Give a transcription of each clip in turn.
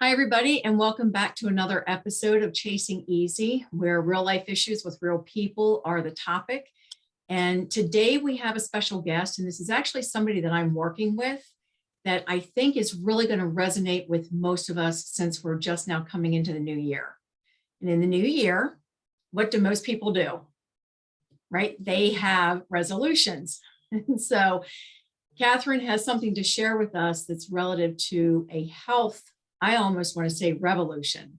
Hi, everybody, and welcome back to another episode of Chasing Easy, where real life issues with real people are the topic. And today we have a special guest, and this is actually somebody that I'm working with that I think is really going to resonate with most of us since we're just now coming into the new year. And in the new year, what do most people do? Right? They have resolutions. And so Catherine has something to share with us that's relative to a health, I almost want to say revolution.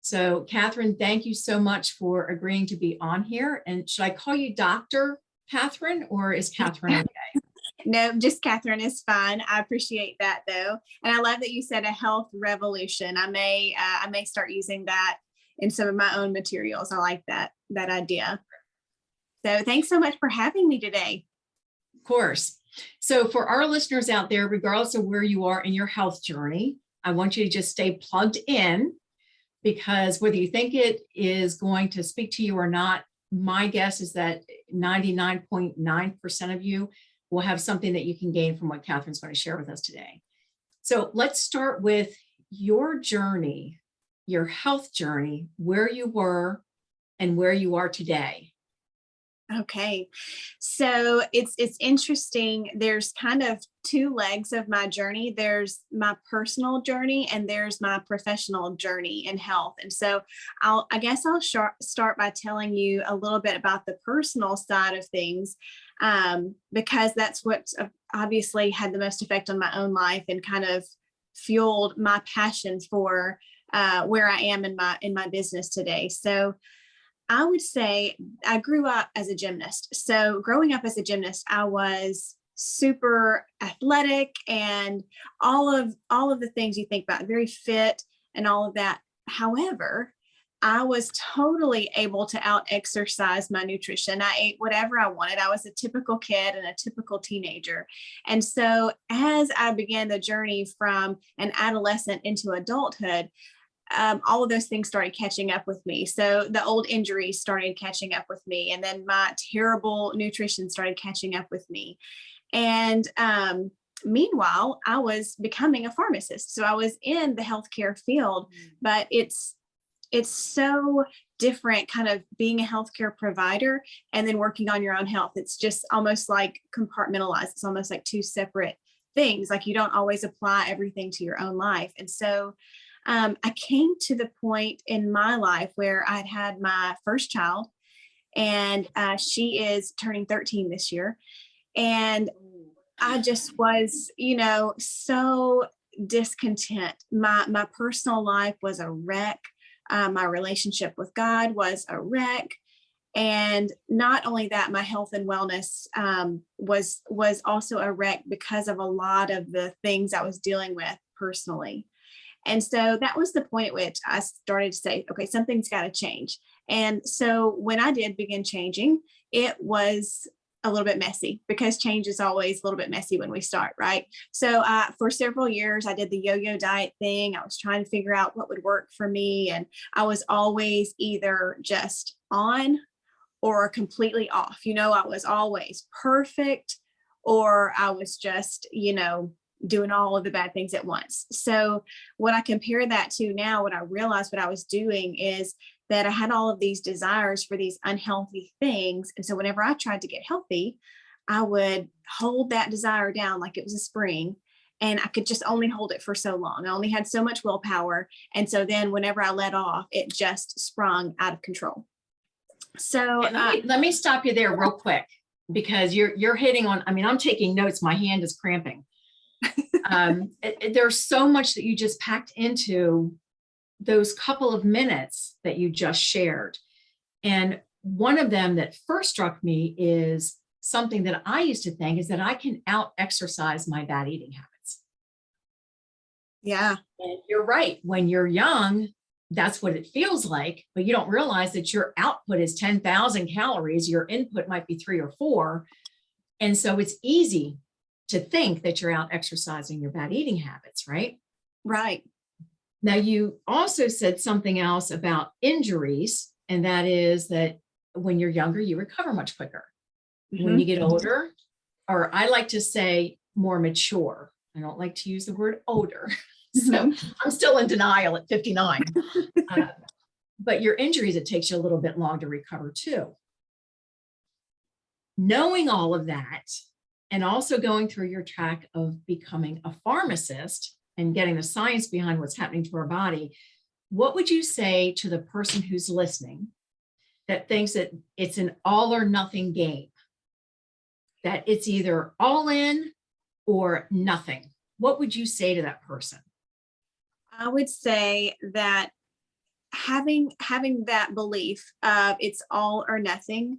So Catherine, thank you so much for agreeing to be on here. And should I call you Dr. Catherine, or is Catherine okay? No, just Catherine is fine. I appreciate that though. And I love that you said a health revolution. I may start using that in some of my own materials. I like that idea. So thanks so much for having me today. Of course. So for our listeners out there, regardless of where you are in your health journey, I want you to just stay plugged in, because whether you think it is going to speak to you or not, my guess is that 99.9% of you will have something that you can gain from what Catherine's going to share with us today. So let's start with your journey, your health journey, where you were and where you are today. Okay. So it's interesting. There's kind of two legs of my journey. There's my personal journey and there's my professional journey in health. And so I guess I'll start by telling you a little bit about the personal side of things, because that's what's obviously had the most effect on my own life and kind of fueled my passion for where I am in my business today. So I would say I grew up as a gymnast. So growing up as a gymnast, I was super athletic and all of the things you think about, very fit and all of that. However, I was totally able to out exercise my nutrition. I ate whatever I wanted. I was a typical kid and a typical teenager. And so as I began the journey from an adolescent into adulthood, all of those things started catching up with me. So the old injuries started catching up with me. And then my terrible nutrition started catching up with me. And meanwhile, I was becoming a pharmacist. So I was in the healthcare field, but it's so different kind of being a healthcare provider and then working on your own health. It's just almost like compartmentalized. It's almost like two separate things. Like you don't always apply everything to your own life. And so I came to the point in my life where I'd had my first child, and she is turning 13 this year. And I just was, so discontent. My personal life was a wreck. My relationship with God was a wreck. And not only that, my health and wellness was also a wreck because of a lot of the things I was dealing with personally. And so that was the point at which I started to say, okay, something's got to change. And so when I did begin changing, it was a little bit messy, because change is always a little bit messy when we start, right? So for several years, I did the yo-yo diet thing. I was trying to figure out what would work for me. And I was always either just on or completely off. I was always perfect, or I was just, doing all of the bad things at once. So what I compare that to now, what I realized what I was doing is that I had all of these desires for these unhealthy things. And so whenever I tried to get healthy, I would hold that desire down like it was a spring, and I could just only hold it for so long. I only had so much willpower. And so then whenever I let off, it just sprung out of control. So let me stop you there real quick, because you're hitting on, I'm taking notes. My hand is cramping. There's so much that you just packed into those couple of minutes that you just shared. And one of them that first struck me is something that I used to think is that I can out exercise my bad eating habits. Yeah. And you're right. When you're young, that's what it feels like, but you don't realize that your output is 10,000 calories. Your input might be 3 or 4. And so it's easy to think that you're out exercising your bad eating habits, right? Right. Now, you also said something else about injuries, and that is that when you're younger, you recover much quicker. Mm-hmm. When you get older, or I like to say more mature. I don't like to use the word older. So I'm still in denial at 59. But your injuries, it takes you a little bit long to recover too. Knowing all of that, and also going through your track of becoming a pharmacist and getting the science behind what's happening to our body, what would you say to the person who's listening that thinks that it's an all or nothing game, that it's either all in or nothing? What would you say to that person? I would say that having that belief of it's all or nothing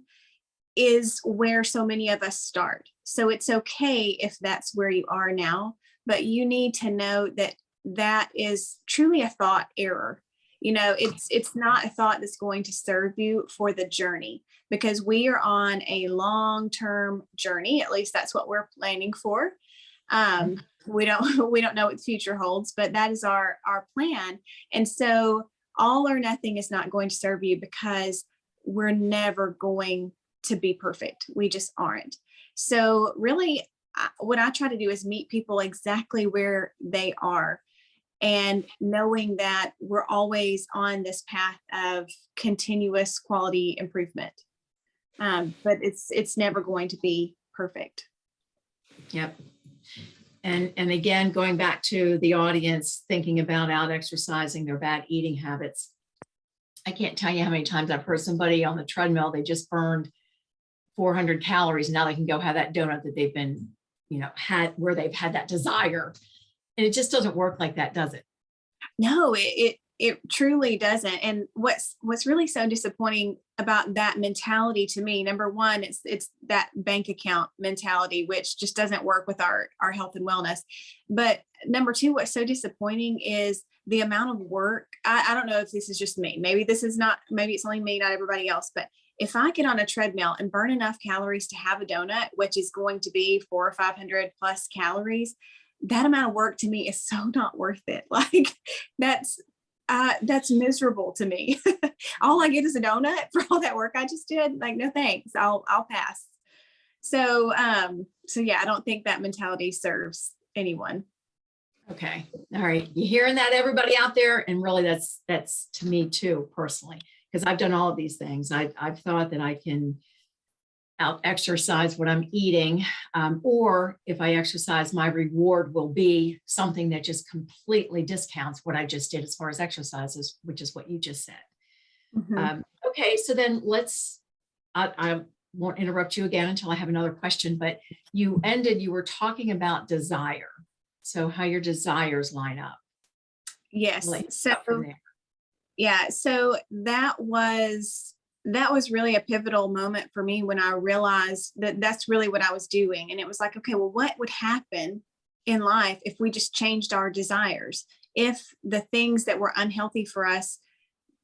is where so many of us start. So it's okay if that's where you are now, but you need to know that that is truly a thought error. It's not a thought that's going to serve you for the journey, because we are on a long-term journey. At least that's what we're planning for. We don't know what the future holds, but that is our plan. And so all or nothing is not going to serve you, because we're never going to be perfect. We just aren't. So really, what I try to do is meet people exactly where they are, and knowing that we're always on this path of continuous quality improvement. But it's never going to be perfect. Yep. And again, going back to the audience thinking about out exercising, their bad eating habits, I can't tell you how many times I've heard somebody on the treadmill, they just burned 400 calories. Now they can go have that donut that they've been, had, where they've had that desire. And it just doesn't work like that, does it? No, it truly doesn't. And what's really so disappointing about that mentality to me, number one, it's that bank account mentality, which just doesn't work with our health and wellness. But number two, what's so disappointing is the amount of work. I don't know if this is just me. Maybe it's only me, not everybody else. But if I get on a treadmill and burn enough calories to have a donut, which is going to be 400 or 500 plus calories, that amount of work to me is so not worth it. Like that's miserable to me. All I get is a donut for all that work I just did. Like, no thanks. I'll pass. So yeah, I don't think that mentality serves anyone. Okay. All right. You hearing that, everybody out there? And really that's to me too, personally, because I've done all of these things. I've thought that I can out exercise what I'm eating, or if I exercise, my reward will be something that just completely discounts what I just did as far as exercises, which is what you just said. Mm-hmm. Okay, so then I won't interrupt you again until I have another question, but you were talking about desire. So how your desires line up. Yes. So from there. yeah, so that was really a pivotal moment for me when I realized that that's really what I was doing. And it was like, okay, well, what would happen in life if we just changed our desires? If the things that were unhealthy for us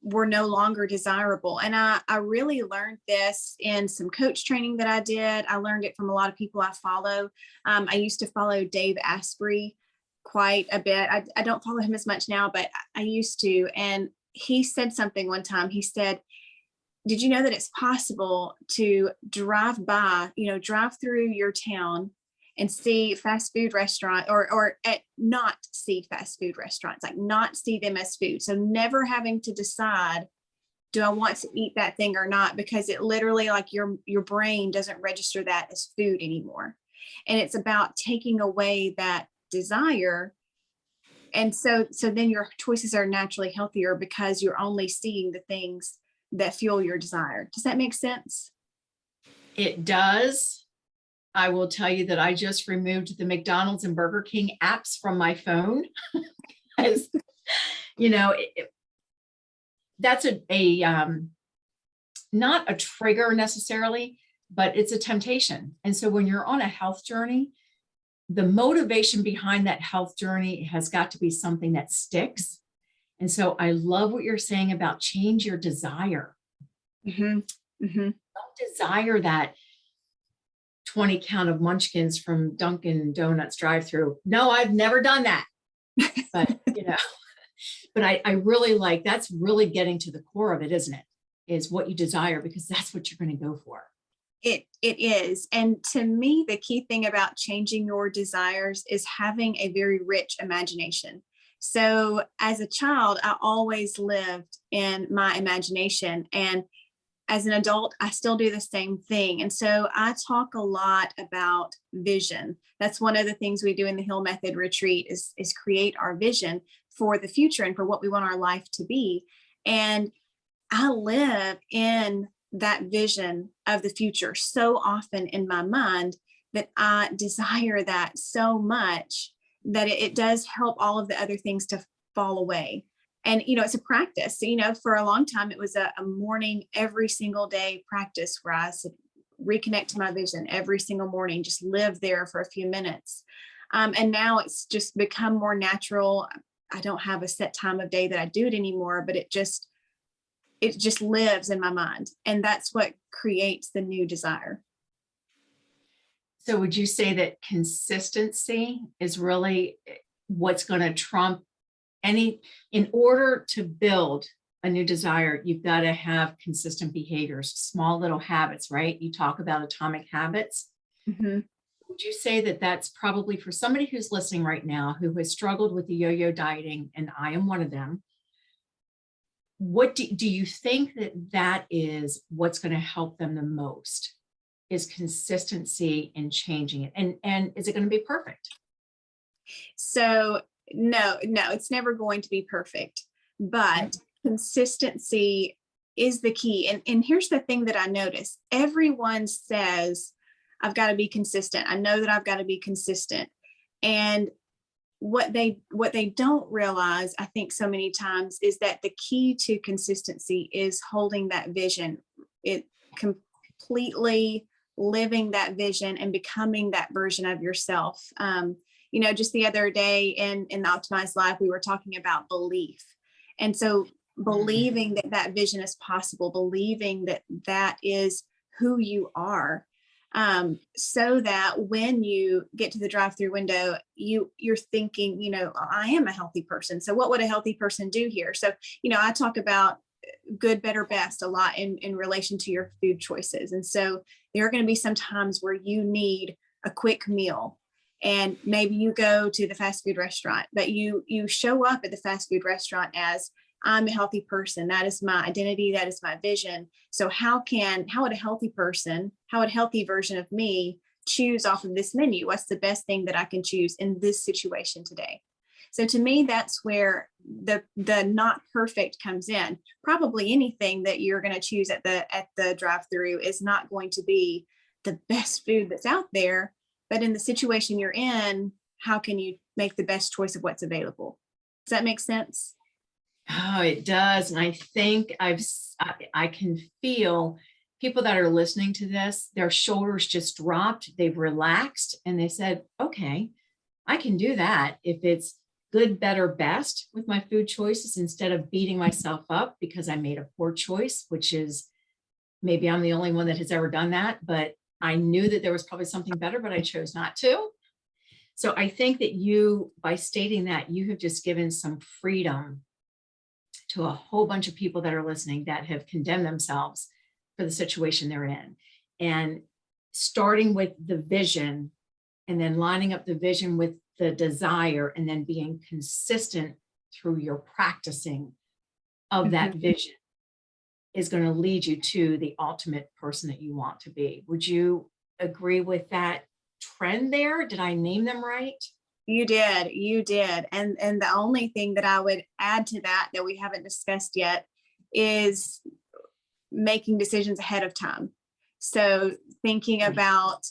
were no longer desirable. And I really learned this in some coach training that I did. I learned it from a lot of people I follow. I used to follow Dave Asprey quite a bit. I don't follow him as much now, but I used to. And he said something one time. He said, did you know that it's possible to drive through your town and see fast food restaurant or not see fast food restaurants, like not see them as food. So never having to decide, do I want to eat that thing or not? Because it literally, like your brain doesn't register that as food anymore. And it's about taking away that desire. And so then your choices are naturally healthier because you're only seeing the things that fuel your desire. Does that make sense? It does. I will tell you that I just removed the McDonald's and Burger King apps from my phone. As that's not a trigger necessarily, but it's a temptation. And so when you're on a health journey, the motivation behind that health journey has got to be something that sticks. And so I love what you're saying about change your desire. Mm-hmm. Mm-hmm. Don't desire that 20 count of munchkins from Dunkin' Donuts drive-through. No, I've never done that. But, but I really like, that's really getting to the core of it, isn't it? Is what you desire, because that's what you're going to go for. It is. And to me, the key thing about changing your desires is having a very rich imagination. So as a child, I always lived in my imagination. And as an adult, I still do the same thing. And so I talk a lot about vision. That's one of the things we do in the Hill Method retreat is create our vision for the future and for what we want our life to be. And I live in that vision of the future so often in my mind that I desire that so much that it does help all of the other things to fall away. And, it's a practice. So, for a long time, it was a morning, every single day practice where I said, reconnect to my vision every single morning, just live there for a few minutes. And now it's just become more natural. I don't have a set time of day that I do it anymore, but it just lives in my mind. And that's what creates the new desire. So would you say that consistency is really what's going to trump in order to build a new desire, you've got to have consistent behaviors, small little habits, right? You talk about atomic habits. Mm-hmm. Would you say that that's probably for somebody who's listening right now, who has struggled with the yo-yo dieting, and I am one of them, what do you think that is what's going to help them the most is consistency in changing it? And is it going to be perfect? So no, it's never going to be perfect, but consistency is the key. And here's the thing that I notice. Everyone says, I've got to be consistent. I know that I've got to be consistent. And what they don't realize, I think so many times, is that the key to consistency is holding that vision, it completely living that vision and becoming that version of yourself. Just the other day in the Optimized Life, we were talking about belief. And so believing that that vision is possible, believing that that is who you are, so that when you get to the drive-through window, you're thinking, I am a healthy person. So what would a healthy person do here? So, I talk about good, better, best a lot in relation to your food choices. And so there are going to be some times where you need a quick meal, and maybe you go to the fast food restaurant, but you show up at the fast food restaurant as, I'm a healthy person. That is my identity. That is my vision. So how would a healthy person, how would a healthy version of me choose off of this menu? What's the best thing that I can choose in this situation today? So to me, that's where the not perfect comes in. Probably anything that you're going to choose at the drive-through is not going to be the best food that's out there. But in the situation you're in, how can you make the best choice of what's available? Does that make sense? Oh, it does. And I think I can feel people that are listening to this, their shoulders just dropped, they've relaxed, and they said, okay, I can do that if it's good, better, best with my food choices, instead of beating myself up because I made a poor choice, which is, maybe I'm the only one that has ever done that, but I knew that there was probably something better, but I chose not to. So I think that by stating that, you have just given some freedom to a whole bunch of people that are listening that have condemned themselves for the situation they're in. And starting with the vision, and then lining up the vision with the desire, and then being consistent through your practicing of that vision is going to lead you to the ultimate person that you want to be. Would you agree with that trend there? Did I name them right? You did. And the only thing that I would add to that we haven't discussed yet is making decisions ahead of time. So thinking about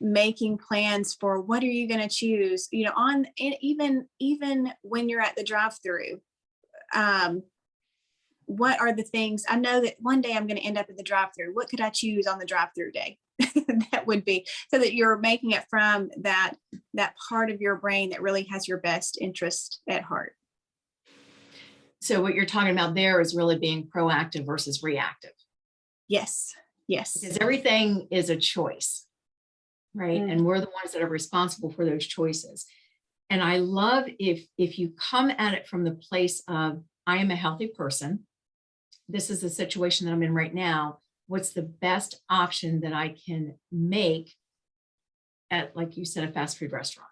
making plans for what are you going to choose, even when you're at the drive-through. What are the things I know that one day I'm going to end up at the drive-through? What could I choose on the drive-through day? That would be, so that you're making it from that part of your brain that really has your best interest at heart. So what you're talking about there is really being proactive versus reactive. Yes. Because everything is a choice, right? And we're the ones that are responsible for those choices. And I love if you come at it from the place of, I am a healthy person. This is the situation that I'm in right now. What's the best option that I can make at, like you said, a fast food restaurant?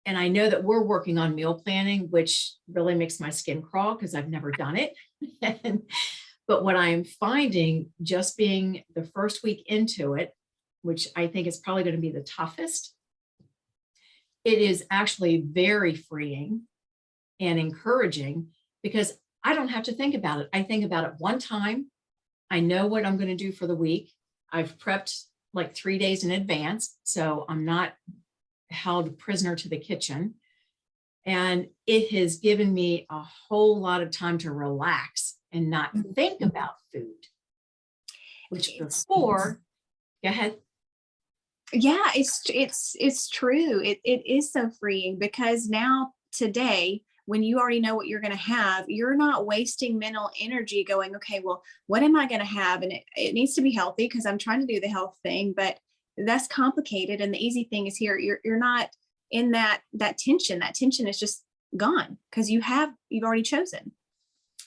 And I know that we're working on meal planning, which really makes my skin crawl because I've never done it. But what I'm finding, just being the first week into it, which I think is probably going to be the toughest, it is actually very freeing and encouraging because I don't have to think about it. I think about it one time. I know what I'm going to do for the week. I've prepped like 3 days in advance, so I'm not held prisoner to the kitchen. And it has given me a whole lot of time to relax and not think about food, which before, go ahead. Yeah, it's true. It is so freeing because now today, when you already know what you're going to have, you're not wasting mental energy going, okay, well, what am I going to have? And it needs to be healthy because I'm trying to do the health thing, but that's complicated. And the easy thing is here, you're not in that tension. That tension is just gone because you've already chosen.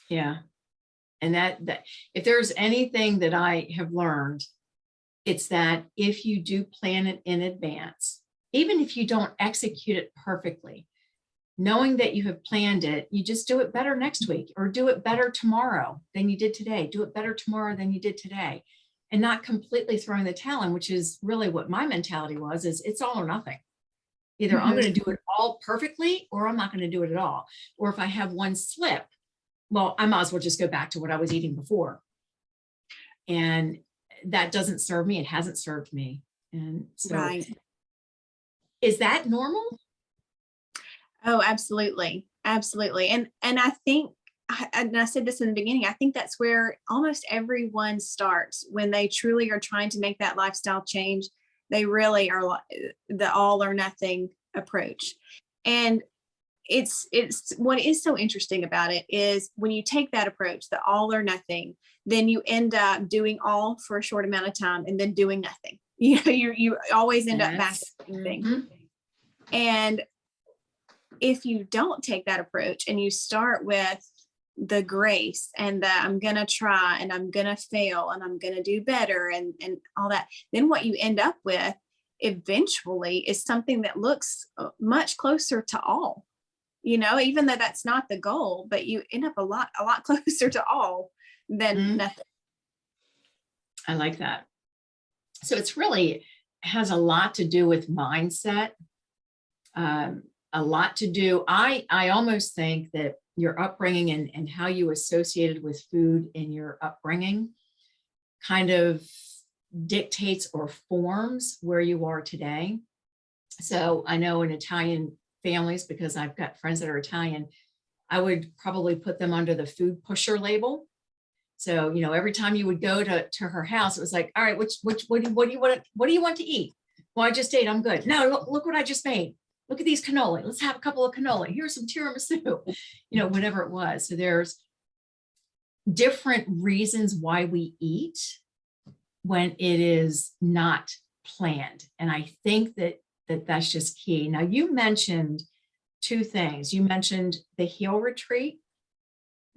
Yeah. And that if there's anything that I have learned, it's that if you do plan it in advance, even if you don't execute it perfectly, knowing that you have planned it, you just do it better next week or do it better tomorrow than you did today. Do it better tomorrow than you did today, and not completely throwing the towel in, which is really what my mentality was, is it's all or nothing. Either I'm going to do it all perfectly or I'm not going to do it at all. Or if I have one slip, well, I might as well just go back to what I was eating before. And that doesn't serve me. It hasn't served me. And so Right. Is that normal? Oh, absolutely. Absolutely. And I think, and I said this in the beginning, I think that's where almost everyone starts when they truly are trying to make that lifestyle change. They really are the all or nothing approach. And it's what is so interesting about it is when you take that approach, the all or nothing, then you end up doing all for a short amount of time and then doing nothing. You know, you always end up back at the thing. And if you don't take that approach and you start with the grace and the I'm going to try and I'm going to fail and I'm going to do better and all that, then what you end up with eventually is something that looks much closer to all, you know, even though that's not the goal, but you end up a lot closer to all than nothing. I like that. So it's really has a lot to do with mindset. A lot to do. I almost think that your upbringing and how you associated with food in your upbringing kind of dictates or forms where you are today. So I know in Italian families, because I've got friends that are Italian, I would probably put them under the food pusher label. So, you know, every time you would go to her house, it was like, all right, what do you want to eat? Well, I just ate, I'm good. No, look what I just made. Look at these cannoli. Let's have a couple of cannoli. Here's some tiramisu, you know, whatever it was. So there's different reasons why we eat when it is not planned. And I think that's just key. Now, you mentioned two things. You mentioned the Heal Retreat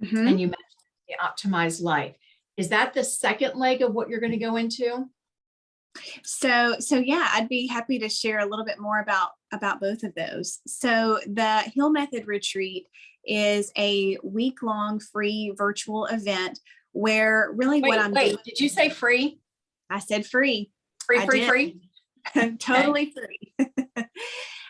and you mentioned the Optimized Life. Is that the second leg of what you're going to go into? So yeah, I'd be happy to share a little bit more about both of those. So the Heal Method Retreat is a week-long free virtual event where really what I'm doing. Did you say free? I said free. Free. Totally free.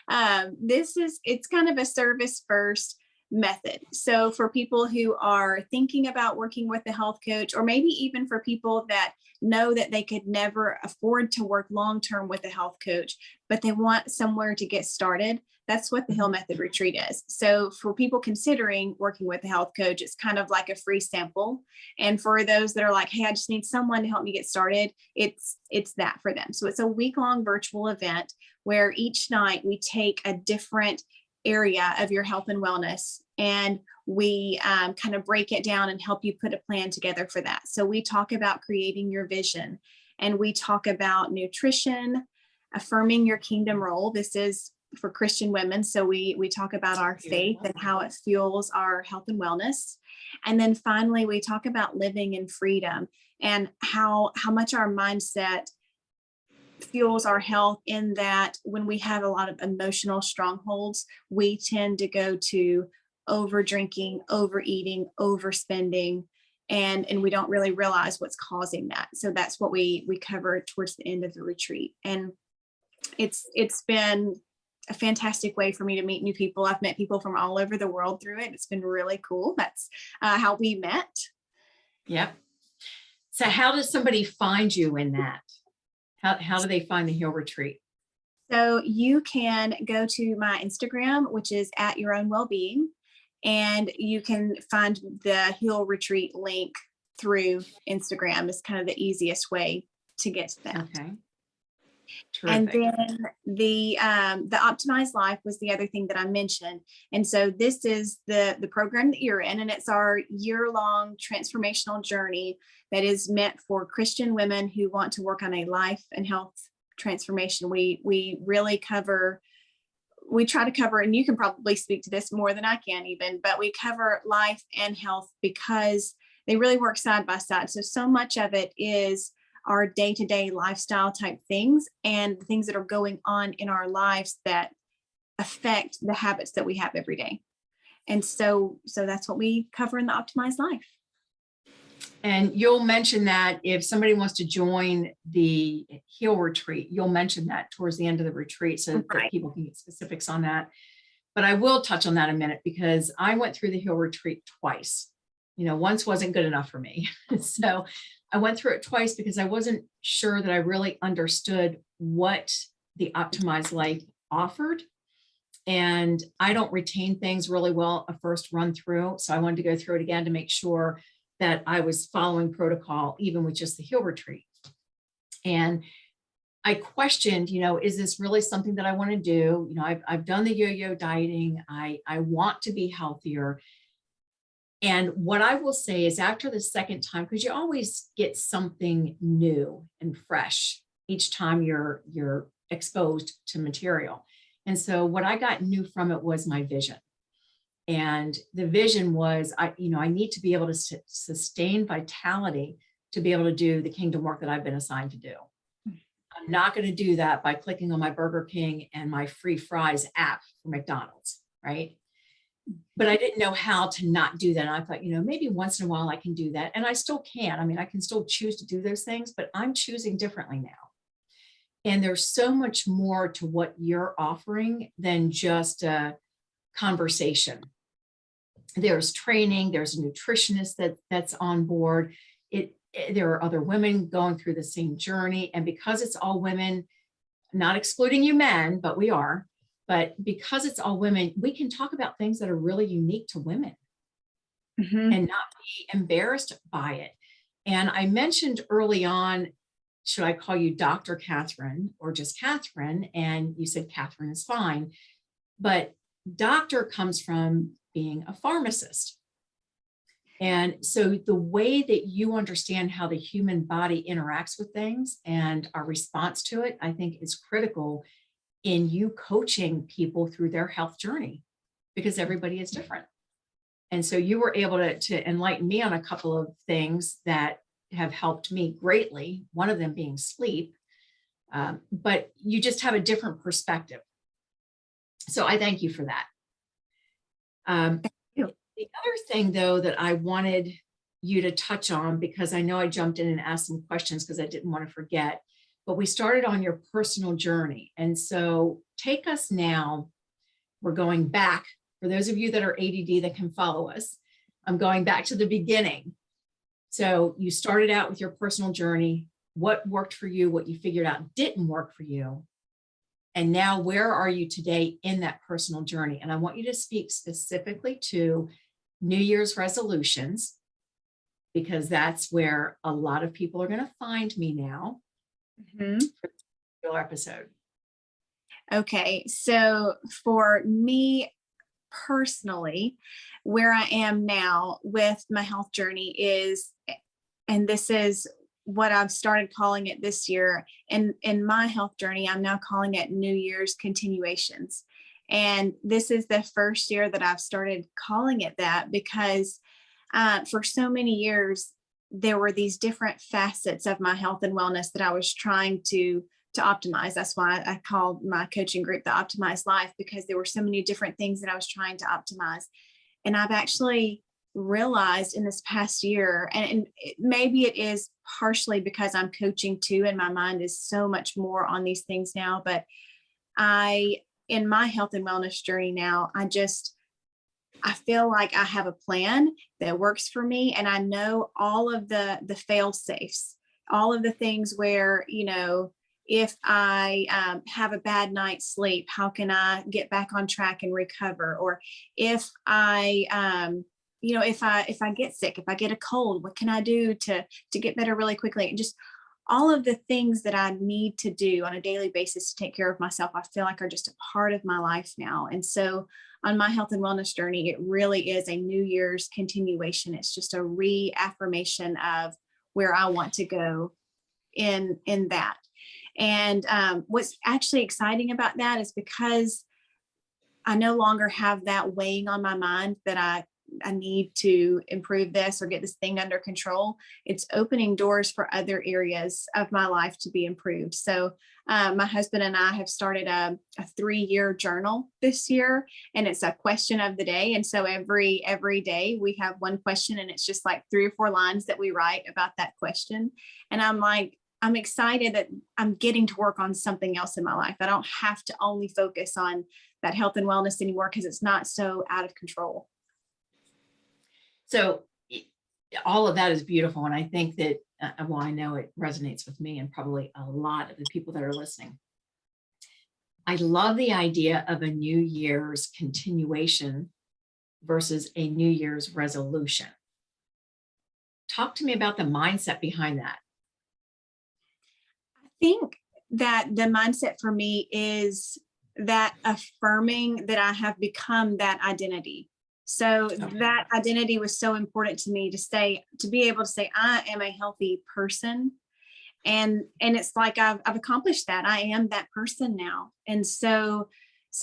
It's kind of a service first method. So for people who are thinking about working with a health coach, or maybe even for people that know that they could never afford to work long-term with a health coach, but they want somewhere to get started, that's what the Heal Method Retreat is. So for people considering working with a health coach, it's kind of like a free sample. And for those that are like, hey, I just need someone to help me get started, it's that for them. So it's a week-long virtual event where each night we take a different area of your health and wellness, and we kind of break it down and help you put a plan together for that. So we talk about creating your vision, and we talk about nutrition, affirming your kingdom role. This is for Christian women. So we talk about our faith and how it fuels our health and wellness. And then finally, we talk about living in freedom and how much our mindset fuels our health in that when we have a lot of emotional strongholds, we tend to go to over drinking, overeating, overspending, and we don't really realize what's causing that. So that's what we cover towards the end of the retreat. And it's been a fantastic way for me to meet new people. I've met people from all over the world through it. It's been really cool. That's how we met. Yep. So how does somebody find you in that? How do they find the Heal Retreat? So you can go to my Instagram, which is at Your Own Wellbeing, and you can find the Heal Retreat link through Instagram. Is kind of the easiest way to get to that. Okay. And Terrific. then the Optimized Life was the other thing that I mentioned. And so this is the program that you're in, and it's our year-long transformational journey that is meant for Christian women who want to work on a life and health transformation. We really we try to cover, and you can probably speak to this more than I can even, but we cover life and health because they really work side by side. So much of it is our day-to-day lifestyle type things and the things that are going on in our lives that affect the habits that we have every day. And so that's what we cover in the Optimized Life. And you'll mention that if somebody wants to join the Heal Retreat, you'll mention that towards the end of the retreat so that people can get specifics on that. But I will touch on that in a minute because I went through the Heal Retreat twice. Once wasn't good enough for me. So I went through it twice because I wasn't sure that I really understood what the Optimized Life offered. And I don't retain things really well a first run through. So I wanted to go through it again to make sure that I was following protocol, even with just the Heal Retreat. And I questioned, is this really something that I want to do? I've done the yo-yo dieting. I want to be healthier. And what I will say is after the second time, because you always get something new and fresh each time you're exposed to material. And so what I got new from it was my vision. And the vision was, I need to be able to sustain vitality to be able to do the kingdom work that I've been assigned to do. I'm not going to do that by clicking on my Burger King and my free fries app for McDonald's, right? But I didn't know how to not do that. And I thought, maybe once in a while I can do that. And I still can. I mean, I can still choose to do those things, but I'm choosing differently now. And there's so much more to what you're offering than just a conversation. There's training, there's a nutritionist that's on board. There are other women going through the same journey. And because it's all women, not excluding you men, but we are, but because it's all women, we can talk about things that are really unique to women and not be embarrassed by it. And I mentioned early on, should I call you Dr. Catherine or just Catherine? And you said Catherine is fine. But doctor comes from being a pharmacist. And so the way that you understand how the human body interacts with things and our response to it, I think is critical in you coaching people through their health journey because everybody is different. And so you were able to enlighten me on a couple of things that have helped me greatly, one of them being sleep, but you just have a different perspective. So I thank you for that. The other thing, though, that I wanted you to touch on, because I know I jumped in and asked some questions because I didn't want to forget, but we started on your personal journey. And so take us now, we're going back, for those of you that are ADD that can follow us, I'm going back to the beginning. So you started out with your personal journey, what worked for you, what you figured out didn't work for you. And now where are you today in that personal journey? And I want you to speak specifically to New Year's resolutions, because that's where a lot of people are going to find me now for your episode. Okay, so for me personally, where I am now with my health journey is, and this is what I've started calling it this year, and in my health journey, I'm now calling it New Year's continuations. And this is the first year that I've started calling it that because for so many years, there were these different facets of my health and wellness that I was trying to to optimize. That's why I called my coaching group the Optimized Life, because there were so many different things that I was trying to optimize. And I've actually realized in this past year, and maybe it is partially because I'm coaching too, and my mind is so much more on these things now, but in my health and wellness journey now, I feel like I have a plan that works for me. And I know all of the fail safes, all of the things where, if I have a bad night's sleep, how can I get back on track and recover? Or if I, if I get sick, if I get a cold, what can I do to get better really quickly? And just all of the things that I need to do on a daily basis to take care of myself, I feel like are just a part of my life now. And so on my health and wellness journey, it really is a New Year's continuation. It's just a reaffirmation of where I want to go in that. And what's actually exciting about that is because I no longer have that weighing on my mind that I need to improve this or get this thing under control. It's opening doors for other areas of my life to be improved. So my husband and I have started a 3-year journal this year, and it's a question of the day. And so every day we have one question, and it's just like 3 or 4 lines that we write about that question. And I'm excited that I'm getting to work on something else in my life. I don't have to only focus on that health and wellness anymore, because it's not so out of control. So all of that is beautiful. And I think that, well, I know it resonates with me and probably a lot of the people that are listening. I love the idea of a New Year's continuation versus a New Year's resolution. Talk to me about the mindset behind that. I think that the mindset for me is that affirming that I have become that identity. So that identity was so important to me to be able to say, I am a healthy person. And it's like, I've accomplished that. I am that person now. And so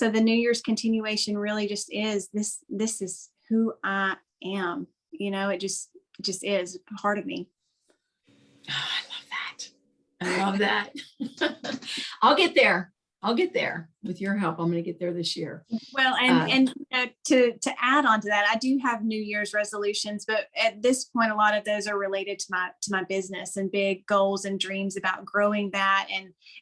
the New Year's continuation really just is this is who I am. It just is a part of me. Oh, I love that. I'll get there with your help. I'm going to get there this year. Well, and to add on to that, I do have New Year's resolutions, but at this point, a lot of those are related to my business and big goals and dreams about growing that.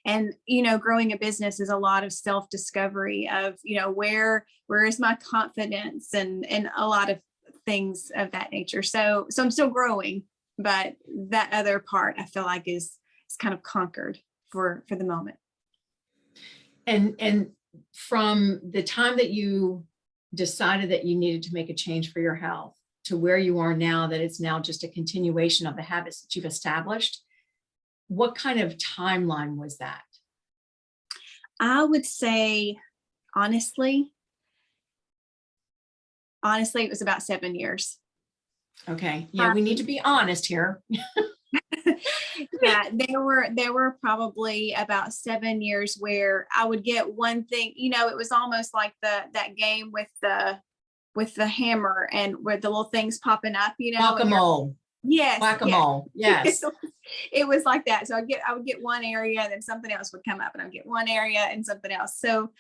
And growing a business is a lot of self-discovery of, where is my confidence and a lot of things of that nature. So I'm still growing, but that other part I feel like is kind of conquered for the moment. And from the time that you decided that you needed to make a change for your health to where you are now, that it's now just a continuation of the habits that you've established, what kind of timeline was that? I would say, honestly, it was about 7 years. Okay. Yeah, we need to be honest here. Yeah, there were probably about 7 years where I would get one thing, it was almost like that game with the hammer and where the little things popping up, Whack-a-mole. Yes. Whack-a-mole. Yes. It was like that. So I would get one area and then something else would come up, and I'd get one area and something else. So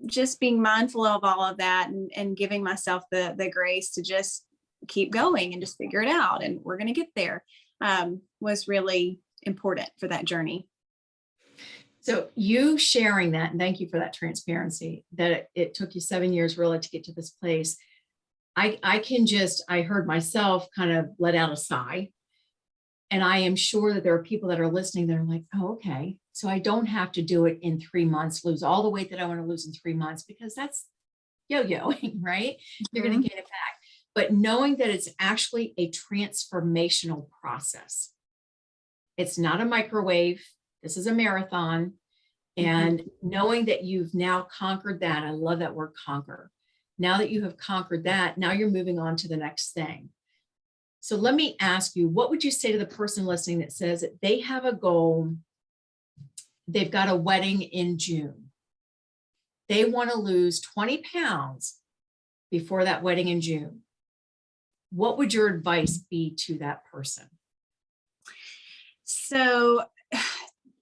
just being mindful of all of that and giving myself the grace to just keep going and just figure it out, and we're going to get there, was really important for that journey. So you sharing that, and thank you for that transparency, that it took you 7 years really to get to this place. I heard myself kind of let out a sigh. And I am sure that there are people that are listening that are like, oh, okay, so I don't have to do it in 3 months, lose all the weight that I want to lose in 3 months, because that's yo-yoing, right? You're going to get it back. But knowing that it's actually a transformational process. It's not a microwave. This is a marathon. And knowing that you've now conquered that, I love that word conquer. Now that you have conquered that, now you're moving on to the next thing. So let me ask you, what would you say to the person listening that says that they have a goal, they've got a wedding in June, they want to lose 20 pounds before that wedding in June? What would your advice be to that person? So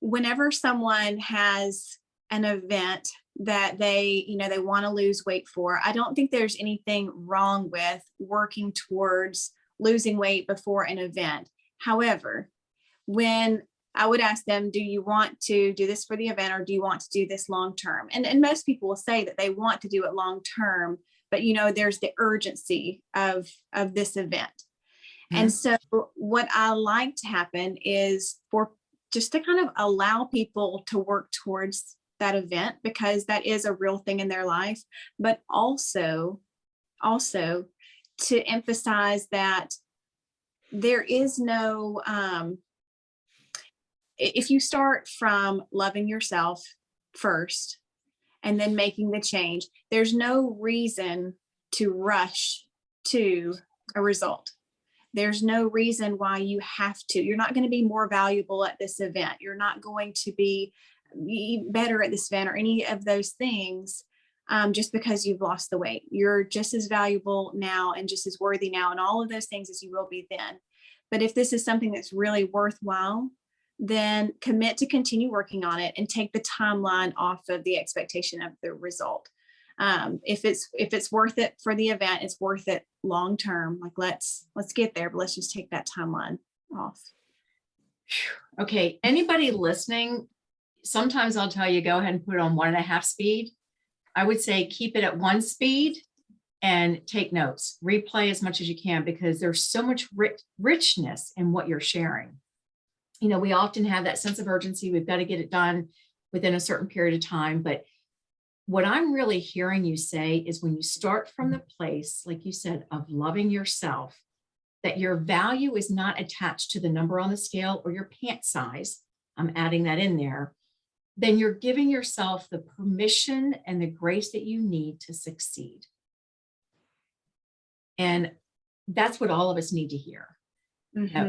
whenever someone has an event that they want to lose weight for, I don't think there's anything wrong with working towards losing weight before an event. However, when I would ask them, do you want to do this for the event, or do you want to do this long term? And most people will say that they want to do it long term, but there's the urgency of this event. And so what I like to happen is for just to kind of allow people to work towards that event, because that is a real thing in their life, but also to emphasize that there is no, if you start from loving yourself first and then making the change, there's no reason to rush to a result. There's no reason why you have to. You're not going to be more valuable at this event. You're not going to be better at this event or any of those things just because you've lost the weight. You're just as valuable now and just as worthy now and all of those things as you will be then. But if this is something that's really worthwhile, then commit to continue working on it and take the timeline off of the expectation of the result. If it's worth it for the event, it's worth it long term. Like let's get there, but let's just take that timeline off. Okay. Anybody listening, sometimes I'll tell you, go ahead and put it on 1.5 speed. I would say keep it at 1 speed and take notes, replay as much as you can, because there's so much richness in what you're sharing. We often have that sense of urgency. We've got to get it done within a certain period of time. But what I'm really hearing you say is when you start from the place, like you said, of loving yourself, that your value is not attached to the number on the scale or your pant size, I'm adding that in there, then you're giving yourself the permission and the grace that you need to succeed. And that's what all of us need to hear. Mm-hmm. That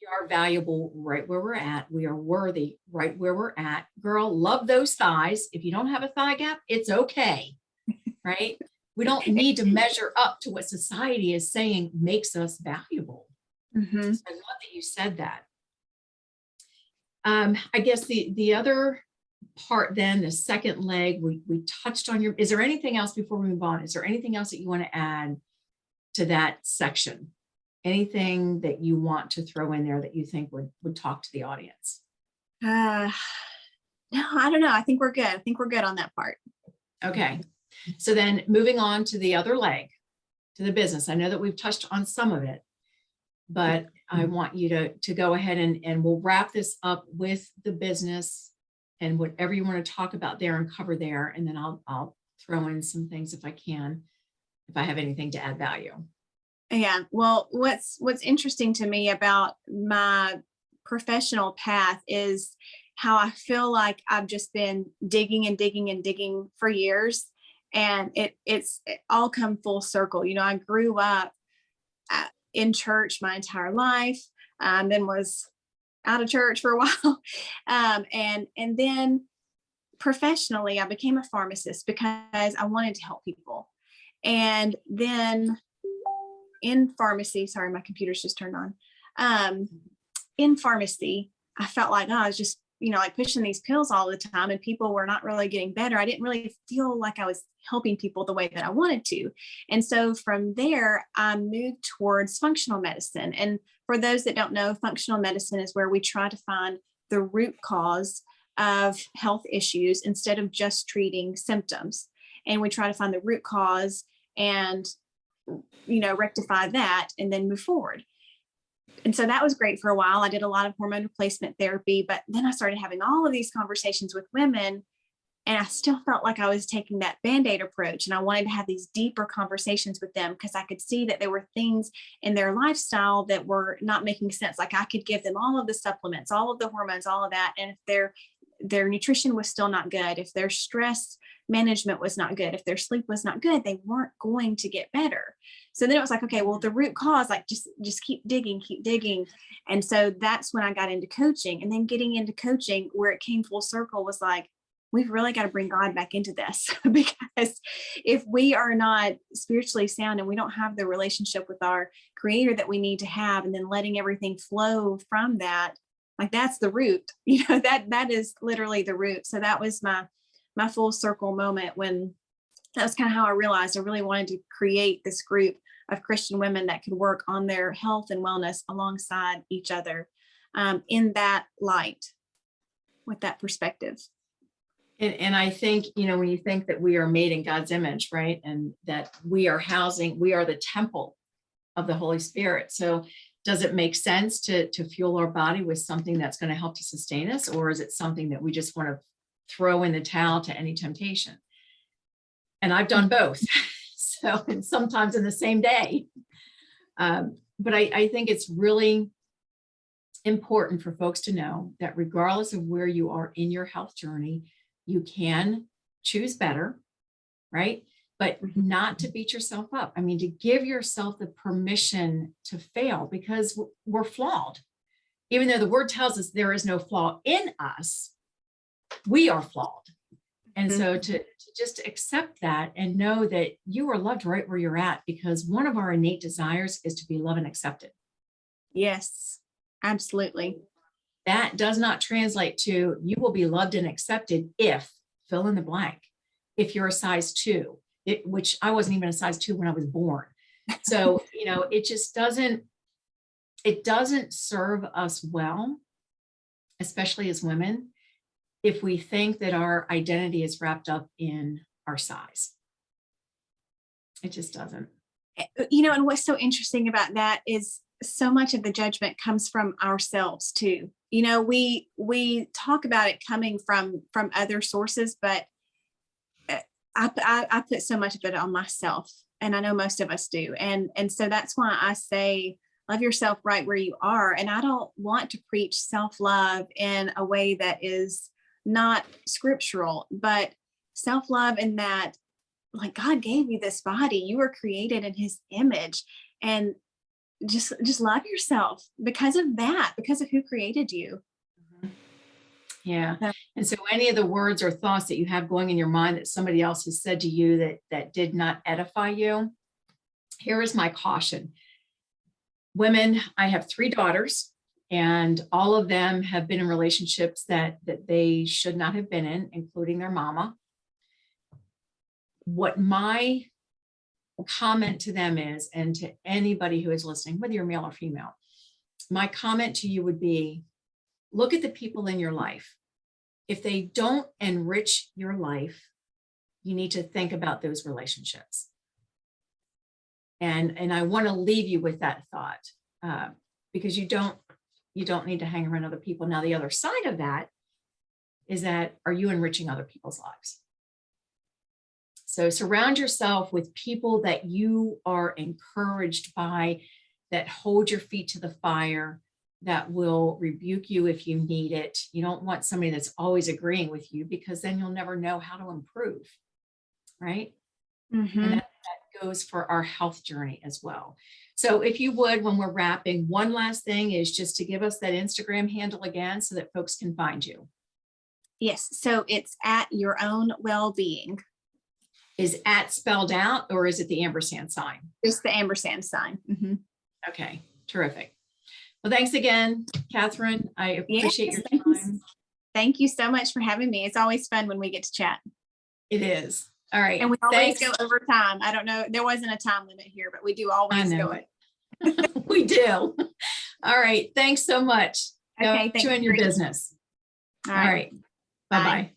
we are valuable right where we're at. We are worthy right where we're at. Girl, love those thighs. If you don't have a thigh gap, it's okay, right? We don't need to measure up to what society is saying makes us valuable. Mm-hmm. So I love that you said that. I guess the other part then, the second leg, we touched on is there anything else before we move on? Is there anything else that you want to add to that section? Anything that you want to throw in there that you think would talk to the audience? No, I don't know. I think we're good. I think we're good on that part. Okay. So then moving on to the other leg, to the business. I know that we've touched on some of it, but I want you to go ahead and we'll wrap this up with the business and whatever you want to talk about there and cover there. And then I'll throw in some things if I can, if I have anything to add value. Yeah. Well, what's interesting to me about my professional path is how I feel like I've just been digging and digging and digging for years. And it's all come full circle. I grew up in church my entire life, then was out of church for a while. And then professionally, I became a pharmacist because I wanted to help people. And then in pharmacy, sorry, my computer's just turned on. In pharmacy, I felt like I was just, like pushing these pills all the time and people were not really getting better. I didn't really feel like I was helping people the way that I wanted to. And so from there, I moved towards functional medicine. And for those that don't know, functional medicine is where we try to find the root cause of health issues instead of just treating symptoms. And we try to find the root cause and rectify that and then move forward. And so that was great for a while. I did a lot of hormone replacement therapy, but then I started having all of these conversations with women and I still felt like I was taking that Band-Aid approach. And I wanted to have these deeper conversations with them because I could see that there were things in their lifestyle that were not making sense. Like I could give them all of the supplements, all of the hormones, all of that. And if their nutrition was still not good, if their stress management was not good, if their sleep was not good, they weren't going to get better. So then it was like, okay, well, the root cause, like just keep digging. And so that's when I got into coaching. And then getting into coaching where it came full circle was like, we've really got to bring God back into this because if we are not spiritually sound and we don't have the relationship with our creator that we need to have, and then letting everything flow from that, Like that's the root, that is literally the root. So that was my full circle moment, when that was kind of how I realized I really wanted to create this group of Christian women that could work on their health and wellness alongside each other, in that light, with that perspective. And I think, when you think that we are made in God's image, right? And that we are the temple of the Holy Spirit. So does it make sense to fuel our body with something that's going to help to sustain us? Or is it something that we just want to throw in the towel to any temptation? And I've done both. So, and sometimes in the same day. But I think it's really important for folks to know that regardless of where you are in your health journey, you can choose better, right? But not to beat yourself up. I mean, to give yourself the permission to fail, because we're flawed. Even though the word tells us there is no flaw in us, we are flawed. And so to just accept that and know that you are loved right where you're at, because one of our innate desires is to be loved and accepted. Yes, absolutely. That does not translate to you will be loved and accepted if fill in the blank. If you're a size 2, which I wasn't even a size 2 when I was born. So, it just doesn't serve us well, especially as women, if we think that our identity is wrapped up in our size. It just doesn't. And what's so interesting about that is so much of the judgment comes from ourselves too. We talk about it coming from other sources, but I put so much of it on myself, and I know most of us do. And so that's why I say, love yourself right where you are. And I don't want to preach self-love in a way that is not scriptural, but self-love in that, like, God gave you this body, you were created in his image, and just love yourself because of that, because of who created you. Yeah. And so any of the words or thoughts that you have going in your mind that somebody else has said to you that did not edify you, here is my caution. Women, I have 3 daughters, and all of them have been in relationships that they should not have been in, including their mama. What my comment to them is, and to anybody who is listening, whether you're male or female, my comment to you would be, look at the people in your life. If they don't enrich your life, you need to think about those relationships. And I want to leave you with that thought, because you don't need to hang around other people. Now, the other side of that is that, are you enriching other people's lives? So surround yourself with people that you are encouraged by, that hold your feet to the fire, that will rebuke you if you need it. You don't want somebody that's always agreeing with you, because then you'll never know how to improve, right? Mm-hmm. And that goes for our health journey as well. So if you would, when we're wrapping, one last thing is just to give us that Instagram handle again so that folks can find you. Yes. So it's at your own well-being. Is at spelled out, or is it the ampersand sign? Just the ampersand sign. Mm-hmm. Okay, terrific. Well, thanks again, Catherine. I appreciate your time. Thank you so much for having me. It's always fun when we get to chat. It is. All right. And we always go over time. I don't know. There wasn't a time limit here, but we do always go it. We do. All right. Thanks so much. Okay. Go in your business. All right. Bye-bye.